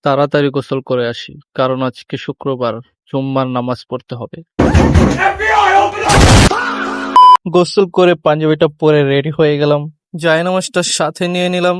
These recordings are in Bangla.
তাড়াতাড়ি গোসল করে আসি, কারণ আজকে শুক্রবার, জুম্মার নামাজ পড়তে হবে। গোসল করে পাঞ্জাবিটা পরে রেডি হয়ে গেলাম, জায়নামাজটা সাথে নিয়ে নিলাম,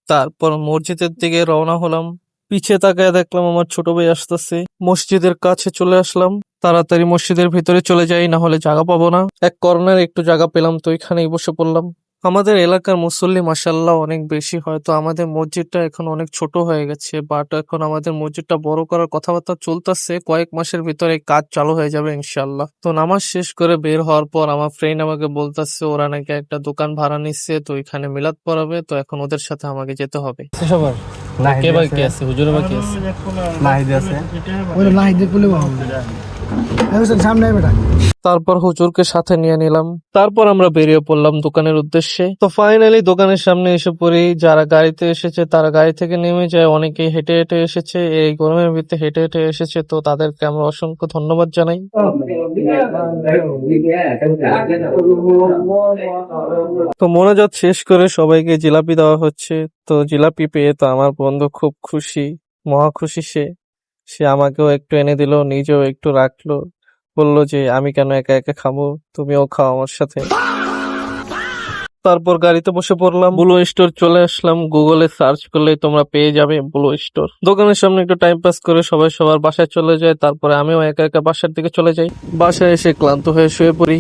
তারপর মসজিদের দিকে রওনা হলাম। পিছে তাকায় দেখলাম আমার ছোট ভাই আসতেছে। মসজিদের কাছে চলে আসলাম, তাড়াতাড়ি মসজিদের ভিতরে চলে যাই, না হলে জায়গা পাবো না। এক কর্নারে একটু জায়গা পেলাম, তো এখানেই বসে পড়লাম। আমাদের এলাকার মুসল্লি মাশাআল্লাহ অনেক বেশি, হয়তো আমাদের মসজিদটা এখন অনেক ছোট হয়ে গেছে, বাট এখন আমাদের মসজিদটা বড় করার কথাবার্তা চলতেছে। কয়েক মাসের ভিতরে কাজ চালু হয়ে যাবে ইনশাআল্লাহ। তো নামাজ শেষ করে বের হওয়ার পর আমার ফ্রেন্ড আমাকে বলতেছে ওরা নাকি একটা দোকান ভাড়া নিচ্ছে, তো এখানে মিলাদ পড়াবে, তো এখন ওদের সাথে আমাকে যেতে হবে। সবার কে বা কে আছে, হুজুরে বা কে আছে? নাহিদ আছে ওই নাহিদ বলে সামনে বেটা। তারপর হুজুরকে সাথে নিয়ে নিলাম, তারপর আমরা বেরিয়ে পড়লাম দোকানের উদ্দেশ্যে। তো ফাইনালি দোকানের সামনে এসে পড়ি। যারা গাড়িতে এসেছে তারা গাড়ি থেকে নেমে যায়, অনেকেই হেঁটে হেঁটে এসেছে, এই গরমের ভিতরে হেঁটে হেঁটে এসেছে, তো তাদেরকে আমরা অসংখ্য ধন্যবাদ জানাই। তো মোনাজাত শেষ করে সবাইকে জিলাপি দেওয়া হচ্ছে। তো জিলাপি পেয়ে তো আমার বন্ধু খুব খুশি, মহা খুশি। সে সে আমাকেও একটু এনে দিল, নিজেও একটু রাখলো, বলল যে আমি কেন একা একা খাবো, তুমিও খাও আমার সাথে। তারপর গাড়িতে বসে পড়লাম, ব্লু স্টোর চলে আসলাম। গুগলে সার্চ করলে তোমরা পেয়ে যাবে ব্লু স্টোর। দোকানের সামনে একটু টাইম পাস করে সবাই সবার বাসায় চলে যায়, তারপরে আমিও একা একা বাসার দিকে চলে যাই। বাসায় এসে ক্লান্ত হয়ে শুয়ে পড়ি।